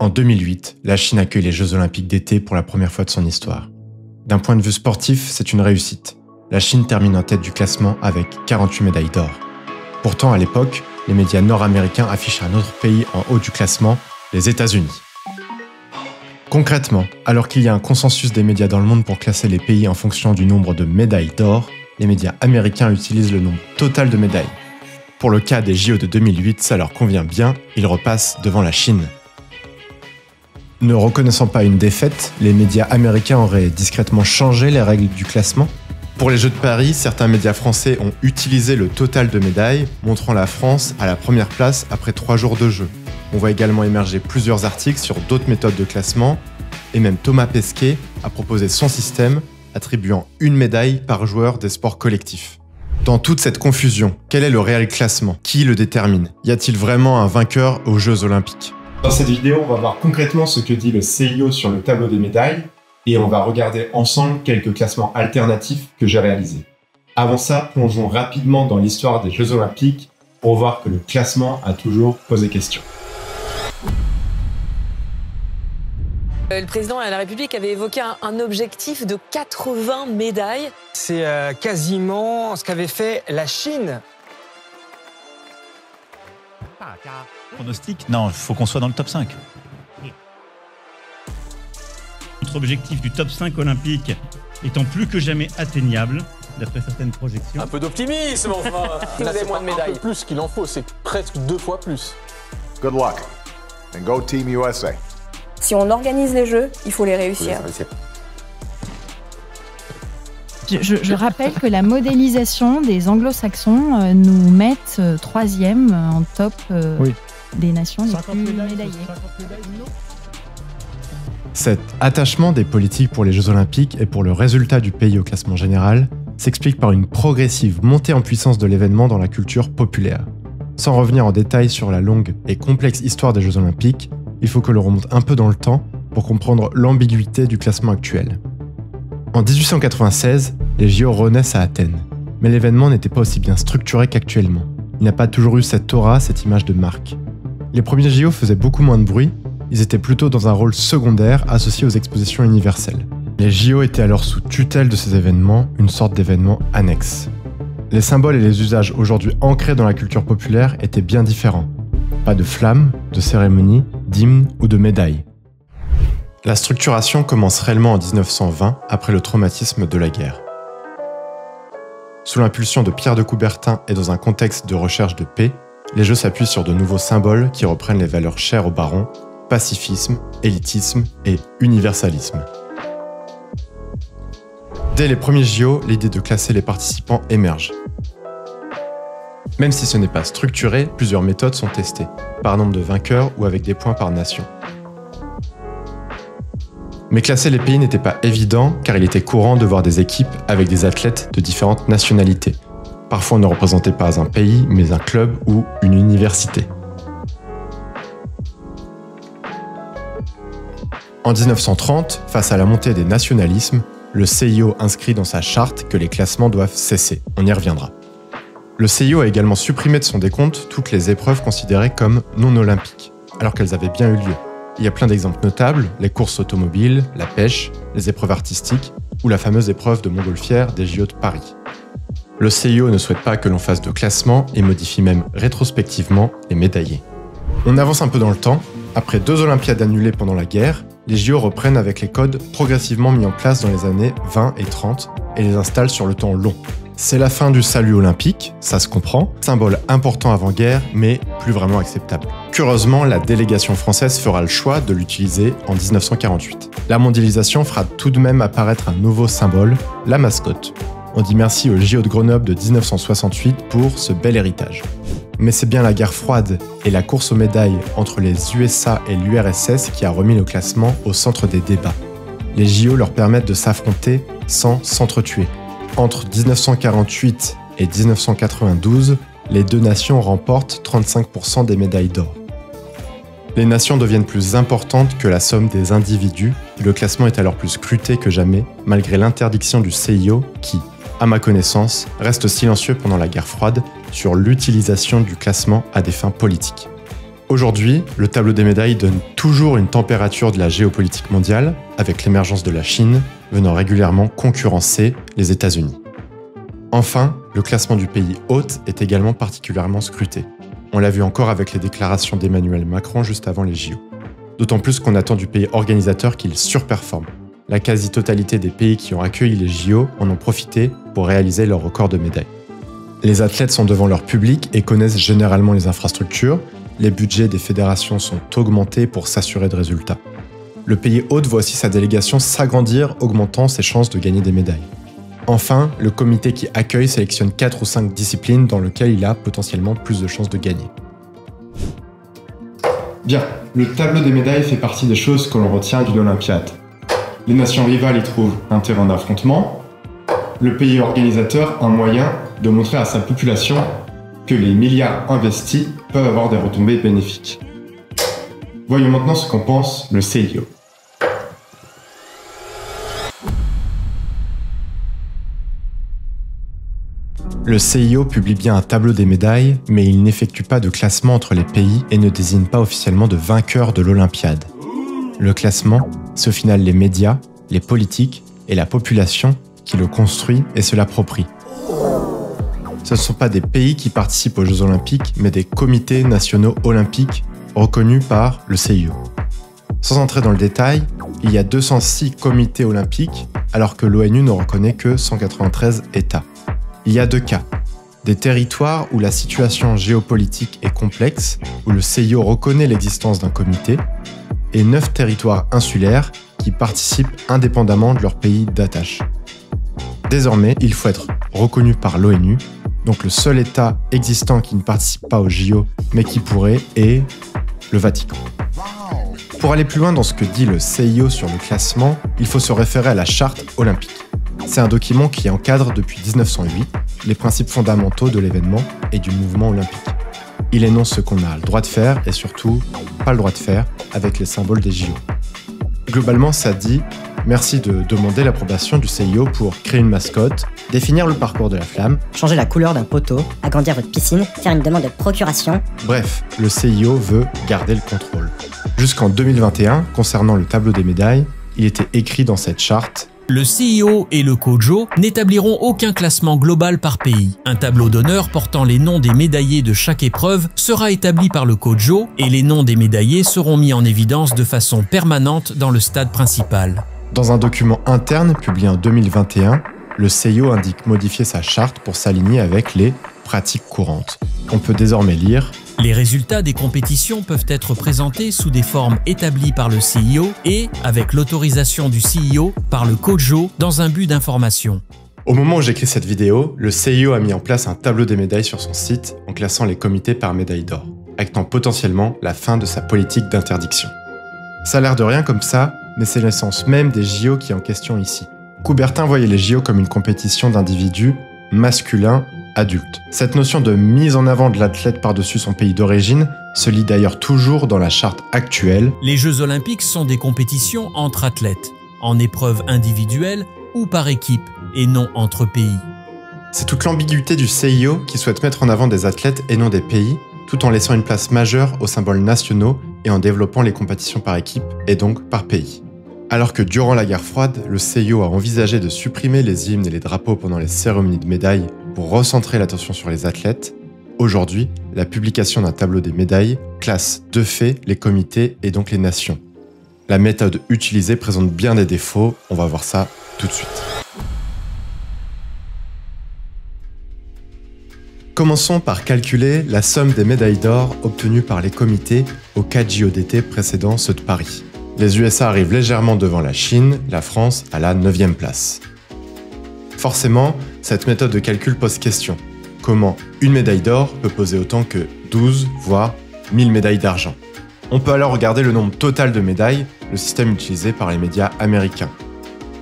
En 2008, la Chine accueille les Jeux Olympiques d'été pour la première fois de son histoire. D'un point de vue sportif, c'est une réussite. La Chine termine en tête du classement avec 48 médailles d'or. Pourtant, à l'époque, les médias nord-américains affichent un autre pays en haut du classement, les États-Unis. Concrètement, alors qu'il y a un consensus des médias dans le monde pour classer les pays en fonction du nombre de médailles d'or, les médias américains utilisent le nombre total de médailles. Pour le cas des JO de 2008, ça leur convient bien, ils repassent devant la Chine. Ne reconnaissant pas une défaite, les médias américains auraient discrètement changé les règles du classement. Pour les Jeux de Paris, certains médias français ont utilisé le total de médailles, montrant la France à la première place après 3 jours de jeu. On voit également émerger plusieurs articles sur d'autres méthodes de classement, et même Thomas Pesquet a proposé son système, attribuant une médaille par joueur des sports collectifs. Dans toute cette confusion, quel est le réel classement? Qui le détermine? Y a-t-il vraiment un vainqueur aux Jeux Olympiques? Dans cette vidéo, on va voir concrètement ce que dit le CIO sur le tableau des médailles, et on va regarder ensemble quelques classements alternatifs que j'ai réalisés. Avant ça, plongeons rapidement dans l'histoire des Jeux Olympiques pour voir que le classement a toujours posé question. Le président de la République avait évoqué un objectif de 80 médailles. C'est quasiment ce qu'avait fait la Chine. Pronostic? Non, il faut qu'on soit dans le top 5. Notre objectif du top 5 olympique étant plus que jamais atteignable, d'après certaines projections. Un peu d'optimisme, enfin. Vous avez moins de médailles. Un peu plus qu'il en faut, c'est presque 2 fois plus. Good luck, and go Team USA. Si on organise les Jeux, il faut les réussir. Je rappelle que la modélisation des anglo-saxons nous met 3e en top des nations les plus médaillées. Cet attachement des politiques pour les Jeux Olympiques et pour le résultat du pays au classement général s'explique par une progressive montée en puissance de l'événement dans la culture populaire. Sans revenir en détail sur la longue et complexe histoire des Jeux Olympiques, il faut que l'on remonte un peu dans le temps pour comprendre l'ambiguïté du classement actuel. En 1896, les JO renaissent à Athènes, mais l'événement n'était pas aussi bien structuré qu'actuellement. Il n'a pas toujours eu cette aura, cette image de marque. Les premiers JO faisaient beaucoup moins de bruit, ils étaient plutôt dans un rôle secondaire associé aux expositions universelles. Les JO étaient alors sous tutelle de ces événements, une sorte d'événement annexe. Les symboles et les usages aujourd'hui ancrés dans la culture populaire étaient bien différents. Pas de flammes, de cérémonies, d'hymnes ou de médailles. La structuration commence réellement en 1920, après le traumatisme de la guerre. Sous l'impulsion de Pierre de Coubertin et dans un contexte de recherche de paix, les Jeux s'appuient sur de nouveaux symboles qui reprennent les valeurs chères aux barons, pacifisme, élitisme et universalisme. Dès les premiers JO, l'idée de classer les participants émerge. Même si ce n'est pas structuré, plusieurs méthodes sont testées, par nombre de vainqueurs ou avec des points par nation. Mais classer les pays n'était pas évident car il était courant de voir des équipes avec des athlètes de différentes nationalités. Parfois on ne représentait pas un pays, mais un club ou une université. En 1930, face à la montée des nationalismes, le CIO inscrit dans sa charte que les classements doivent cesser. On y reviendra. Le CIO a également supprimé de son décompte toutes les épreuves considérées comme non olympiques, alors qu'elles avaient bien eu lieu. Il y a plein d'exemples notables, les courses automobiles, la pêche, les épreuves artistiques ou la fameuse épreuve de montgolfière des JO de Paris. Le CIO ne souhaite pas que l'on fasse de classement et modifie même rétrospectivement les médaillés. On avance un peu dans le temps. Après 2 Olympiades annulées pendant la guerre, les JO reprennent avec les codes progressivement mis en place dans les années 20 et 30 et les installent sur le temps long. C'est la fin du salut olympique, ça se comprend, symbole important avant-guerre, mais plus vraiment acceptable. Curieusement, la délégation française fera le choix de l'utiliser en 1948. La mondialisation fera tout de même apparaître un nouveau symbole, la mascotte. On dit merci au JO de Grenoble de 1968 pour ce bel héritage. Mais c'est bien la guerre froide et la course aux médailles entre les USA et l'URSS qui a remis le classement au centre des débats. Les JO leur permettent de s'affronter sans s'entretuer. Entre 1948 et 1992, les 2 nations remportent 35% des médailles d'or. Les nations deviennent plus importantes que la somme des individus, et le classement est alors plus scruté que jamais, malgré l'interdiction du CIO qui, à ma connaissance, reste silencieux pendant la guerre froide sur l'utilisation du classement à des fins politiques. Aujourd'hui, le tableau des médailles donne toujours une température de la géopolitique mondiale, avec l'émergence de la Chine venant régulièrement concurrencer les États-Unis. Enfin, le classement du pays hôte est également particulièrement scruté. On l'a vu encore avec les déclarations d'Emmanuel Macron juste avant les JO. D'autant plus qu'on attend du pays organisateur qu'il surperforme. La quasi-totalité des pays qui ont accueilli les JO en ont profité pour réaliser leur record de médailles. Les athlètes sont devant leur public et connaissent généralement les infrastructures. Les budgets des fédérations sont augmentés pour s'assurer de résultats. Le pays hôte voit aussi sa délégation s'agrandir, augmentant ses chances de gagner des médailles. Enfin, le comité qui accueille sélectionne 4 ou 5 disciplines dans lesquelles il a potentiellement plus de chances de gagner. Bien, le tableau des médailles fait partie des choses que l'on retient d'une Olympiade. Les nations rivales y trouvent un terrain d'affrontement, le pays organisateur un moyen de montrer à sa population que les milliards investis peuvent avoir des retombées bénéfiques. Voyons maintenant ce qu'en pense le CIO. Le CIO publie bien un tableau des médailles, mais il n'effectue pas de classement entre les pays et ne désigne pas officiellement de vainqueur de l'Olympiade. Le classement, c'est au final les médias, les politiques et la population qui le construit et se l'approprie. Ce ne sont pas des pays qui participent aux Jeux Olympiques, mais des comités nationaux olympiques reconnus par le CIO. Sans entrer dans le détail, il y a 206 comités olympiques, alors que l'ONU ne reconnaît que 193 États. Il y a 2 cas. Des territoires où la situation géopolitique est complexe, où le CIO reconnaît l'existence d'un comité, et 9 territoires insulaires qui participent indépendamment de leur pays d'attache. Désormais, il faut être reconnu par l'ONU, donc le seul État existant qui ne participe pas au JO, mais qui pourrait, est le Vatican. Pour aller plus loin dans ce que dit le CIO sur le classement, il faut se référer à la Charte olympique. C'est un document qui encadre depuis 1908 les principes fondamentaux de l'événement et du mouvement olympique. Il énonce ce qu'on a le droit de faire et surtout pas le droit de faire avec les symboles des JO. Globalement, ça dit « Merci de demander l'approbation du CIO pour créer une mascotte, définir le parcours de la flamme, changer la couleur d'un poteau, agrandir votre piscine, faire une demande de procuration. » Bref, le CIO veut garder le contrôle. Jusqu'en 2021, concernant le tableau des médailles, il était écrit dans cette charte: le CIO et le COJO n'établiront aucun classement global par pays. Un tableau d'honneur portant les noms des médaillés de chaque épreuve sera établi par le COJO et les noms des médaillés seront mis en évidence de façon permanente dans le stade principal. Dans un document interne publié en 2021, le CIO indique modifier sa charte pour s'aligner avec les pratiques courantes. On peut désormais lire: les résultats des compétitions peuvent être présentés sous des formes établies par le CIO et, avec l'autorisation du CIO, par le COJO dans un but d'information. Au moment où j'écris cette vidéo, le CIO a mis en place un tableau des médailles sur son site en classant les comités par médaille d'or, actant potentiellement la fin de sa politique d'interdiction. Ça a l'air de rien comme ça, mais c'est l'essence même des JO qui est en question ici. Coubertin voyait les JO comme une compétition d'individus masculins adultes. Cette notion de mise en avant de l'athlète par-dessus son pays d'origine se lit d'ailleurs toujours dans la charte actuelle. Les Jeux Olympiques sont des compétitions entre athlètes, en épreuve individuelle ou par équipe, et non entre pays. C'est toute l'ambiguïté du CIO qui souhaite mettre en avant des athlètes et non des pays, tout en laissant une place majeure aux symboles nationaux et en développant les compétitions par équipe et donc par pays. Alors que durant la guerre froide, le CIO a envisagé de supprimer les hymnes et les drapeaux pendant les cérémonies de médailles pour recentrer l'attention sur les athlètes, aujourd'hui, la publication d'un tableau des médailles classe de fait les comités et donc les nations. La méthode utilisée présente bien des défauts, on va voir ça tout de suite. Commençons par calculer la somme des médailles d'or obtenues par les comités aux 4 JO d'été précédant ceux de Paris. Les USA arrivent légèrement devant la Chine, la France à la 9e place. Forcément, cette méthode de calcul pose question. Comment une médaille d'or peut peser autant que 12, voire 1000 médailles d'argent? On peut alors regarder le nombre total de médailles, le système utilisé par les médias américains.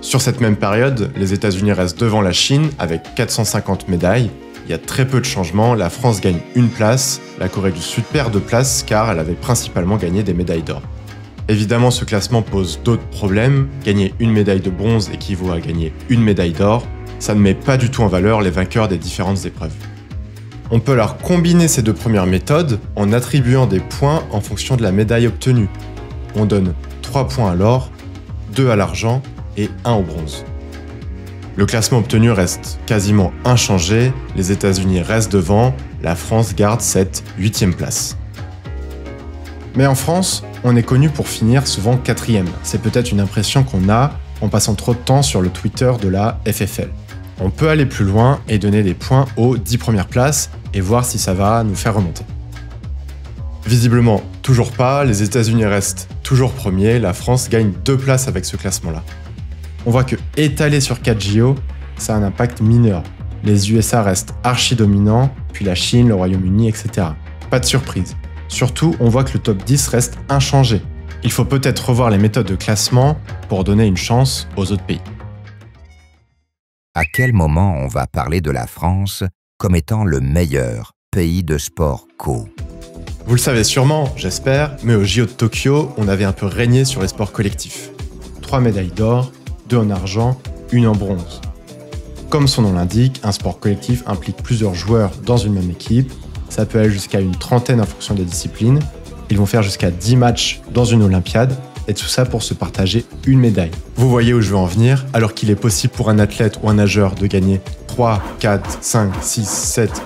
Sur cette même période, les États-Unis restent devant la Chine avec 450 médailles. Il y a très peu de changements, la France gagne une place, la Corée du Sud perd 2 places car elle avait principalement gagné des médailles d'or. Évidemment, ce classement pose d'autres problèmes. Gagner une médaille de bronze équivaut à gagner une médaille d'or. Ça ne met pas du tout en valeur les vainqueurs des différentes épreuves. On peut alors combiner ces deux premières méthodes en attribuant des points en fonction de la médaille obtenue. On donne 3 points à l'or, 2 à l'argent et 1 au bronze. Le classement obtenu reste quasiment inchangé, les États-Unis restent devant, la France garde cette 8e place. Mais en France, on est connu pour finir souvent 4e. C'est peut-être une impression qu'on a en passant trop de temps sur le Twitter de la FFL. On peut aller plus loin et donner des points aux 10 premières places et voir si ça va nous faire remonter. Visiblement, toujours pas, les États-Unis restent toujours premiers, la France gagne 2 places avec ce classement-là. On voit que étalé sur 4 JO, ça a un impact mineur. Les USA restent archi-dominants, puis la Chine, le Royaume-Uni, etc. Pas de surprise. Surtout, on voit que le top 10 reste inchangé. Il faut peut-être revoir les méthodes de classement pour donner une chance aux autres pays. À quel moment on va parler de la France comme étant le meilleur pays de sport co? Vous le savez sûrement, j'espère, mais au JO de Tokyo, on avait un peu régné sur les sports collectifs. 3 médailles d'or, 2 en argent, 1 en bronze. Comme son nom l'indique, un sport collectif implique plusieurs joueurs dans une même équipe. Ça peut aller jusqu'à une trentaine en fonction des disciplines. Ils vont faire jusqu'à 10 matchs dans une Olympiade, et tout ça pour se partager une médaille. Vous voyez où je veux en venir, alors qu'il est possible pour un athlète ou un nageur de gagner 3, 4, 5, 6, 7,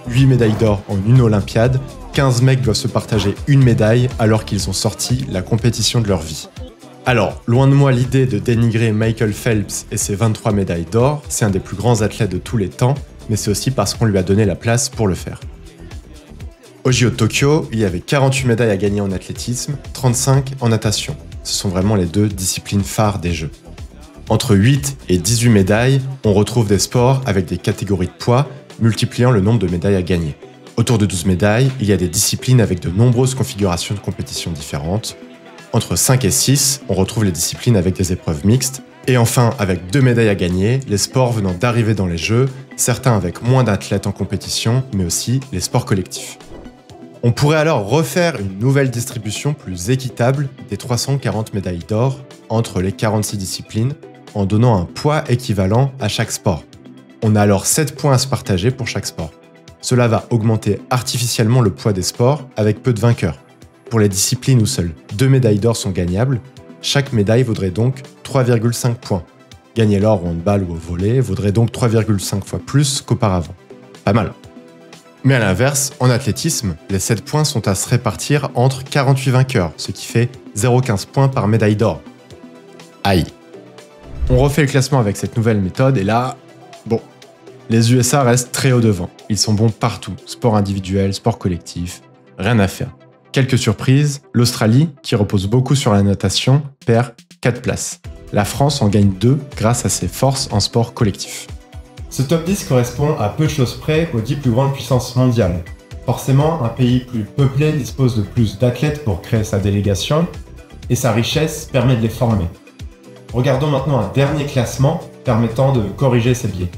8 médailles d'or en une Olympiade, 15 mecs doivent se partager une médaille alors qu'ils ont sorti la compétition de leur vie. Alors, loin de moi l'idée de dénigrer Michael Phelps et ses 23 médailles d'or, c'est un des plus grands athlètes de tous les temps, mais c'est aussi parce qu'on lui a donné la place pour le faire. Au JO de Tokyo, il y avait 48 médailles à gagner en athlétisme, 35 en natation. Ce sont vraiment les 2 disciplines phares des Jeux. Entre 8 et 18 médailles, on retrouve des sports avec des catégories de poids, multipliant le nombre de médailles à gagner. Autour de 12 médailles, il y a des disciplines avec de nombreuses configurations de compétition différentes. Entre 5 et 6, on retrouve les disciplines avec des épreuves mixtes. Et enfin, avec 2 médailles à gagner, les sports venant d'arriver dans les Jeux, certains avec moins d'athlètes en compétition, mais aussi les sports collectifs. On pourrait alors refaire une nouvelle distribution plus équitable des 340 médailles d'or entre les 46 disciplines, en donnant un poids équivalent à chaque sport. On a alors 7 points à se partager pour chaque sport. Cela va augmenter artificiellement le poids des sports avec peu de vainqueurs. Pour les disciplines où seules 2 médailles d'or sont gagnables, chaque médaille vaudrait donc 3,5 points. Gagner l'or au handball ou au volley vaudrait donc 3,5 fois plus qu'auparavant. Pas mal. Mais à l'inverse, en athlétisme, les 7 points sont à se répartir entre 48 vainqueurs, ce qui fait 0,15 points par médaille d'or. Aïe. On refait le classement avec cette nouvelle méthode et là, bon, les USA restent très haut devant. Ils sont bons partout, sport individuel, sport collectif, rien à faire. Quelques surprises, l'Australie, qui repose beaucoup sur la natation, perd 4 places. La France en gagne 2 grâce à ses forces en sport collectif. Ce top 10 correspond à peu de choses près aux 10 plus grandes puissances mondiales. Forcément, un pays plus peuplé dispose de plus d'athlètes pour créer sa délégation, et sa richesse permet de les former. Regardons maintenant un dernier classement permettant de corriger ces biais.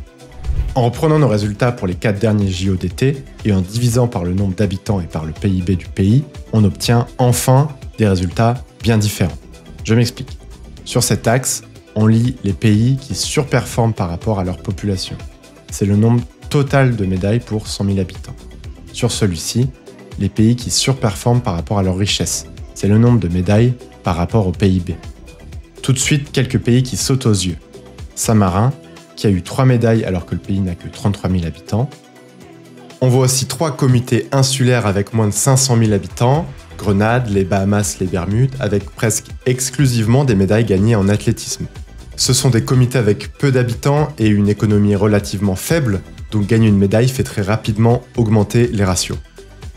En reprenant nos résultats pour les 4 derniers JO d'été, et en divisant par le nombre d'habitants et par le PIB du pays, on obtient enfin des résultats bien différents. Je m'explique. Sur cet axe, on lit les pays qui surperforment par rapport à leur population. C'est le nombre total de médailles pour 100 000 habitants. Sur celui-ci, les pays qui surperforment par rapport à leur richesse. C'est le nombre de médailles par rapport au PIB. Tout de suite, quelques pays qui sautent aux yeux. Saint-Marin, qui a eu 3 médailles alors que le pays n'a que 33 000 habitants. On voit aussi 3 comités insulaires avec moins de 500 000 habitants, Grenade, les Bahamas, les Bermudes, avec presque exclusivement des médailles gagnées en athlétisme. Ce sont des comités avec peu d'habitants et une économie relativement faible, donc gagner une médaille fait très rapidement augmenter les ratios.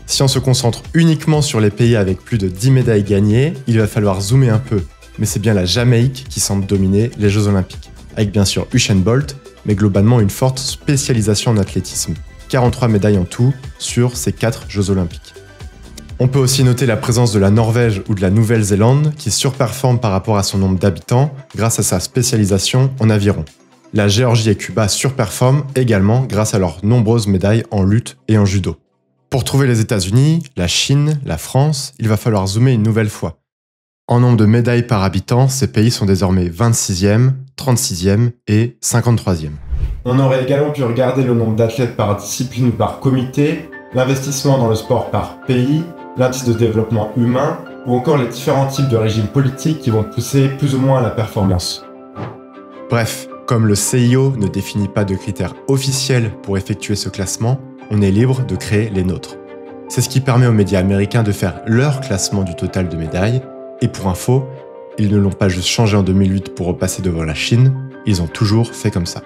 Si on se concentre uniquement sur les pays avec plus de 10 médailles gagnées, il va falloir zoomer un peu, mais c'est bien la Jamaïque qui semble dominer les Jeux Olympiques, avec bien sûr Usain Bolt, mais globalement une forte spécialisation en athlétisme, 43 médailles en tout sur ces 4 Jeux Olympiques. On peut aussi noter la présence de la Norvège ou de la Nouvelle-Zélande qui surperforme par rapport à son nombre d'habitants grâce à sa spécialisation en aviron. La Géorgie et Cuba surperforment également grâce à leurs nombreuses médailles en lutte et en judo. Pour trouver les États-Unis, la Chine, la France, il va falloir zoomer une nouvelle fois. En nombre de médailles par habitant, ces pays sont désormais 26e, 36e et 53e. On aurait également pu regarder le nombre d'athlètes par discipline ou par comité, l'investissement dans le sport par pays, l'indice de développement humain ou encore les différents types de régimes politiques qui vont pousser plus ou moins à la performance. Bref, comme le CIO ne définit pas de critères officiels pour effectuer ce classement, on est libre de créer les nôtres. C'est ce qui permet aux médias américains de faire leur classement du total de médailles, et pour info, ils ne l'ont pas juste changé en 2008 pour repasser devant la Chine, ils ont toujours fait comme ça.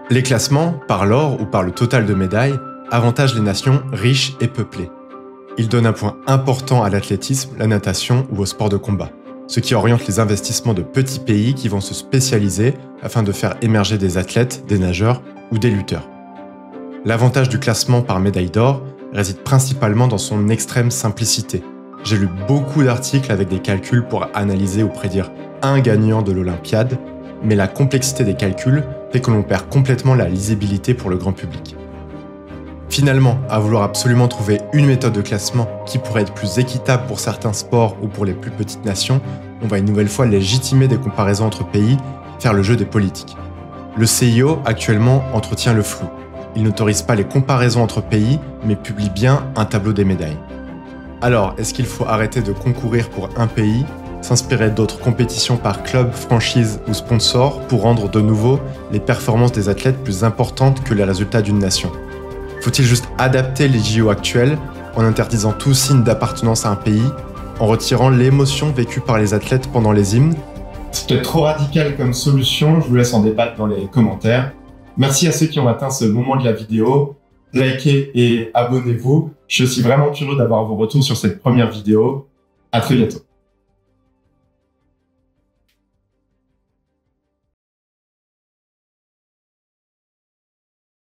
Les classements, par l'or ou par le total de médailles, avantagent les nations riches et peuplées. Ils donnent un point important à l'athlétisme, la natation ou au sport de combat, ce qui oriente les investissements de petits pays qui vont se spécialiser afin de faire émerger des athlètes, des nageurs ou des lutteurs. L'avantage du classement par médaille d'or réside principalement dans son extrême simplicité. J'ai lu beaucoup d'articles avec des calculs pour analyser ou prédire un gagnant de l'Olympiade, mais la complexité des calculs fait que l'on perd complètement la lisibilité pour le grand public. Finalement, à vouloir absolument trouver une méthode de classement qui pourrait être plus équitable pour certains sports ou pour les plus petites nations, on va une nouvelle fois légitimer des comparaisons entre pays, faire le jeu des politiques. Le CIO, actuellement, entretient le flou. Il n'autorise pas les comparaisons entre pays, mais publie bien un tableau des médailles. Alors, est-ce qu'il faut arrêter de concourir pour un pays, s'inspirer d'autres compétitions par club, franchise ou sponsor pour rendre de nouveau les performances des athlètes plus importantes que les résultats d'une nation? Faut-il juste adapter les JO actuels en interdisant tout signe d'appartenance à un pays, en retirant l'émotion vécue par les athlètes pendant les hymnes? C'est peut-être trop radical comme solution, je vous laisse en débattre dans les commentaires. Merci à ceux qui ont atteint ce moment de la vidéo. Likez et abonnez-vous. Je suis aussi vraiment curieux d'avoir vos retours sur cette première vidéo. À très bientôt.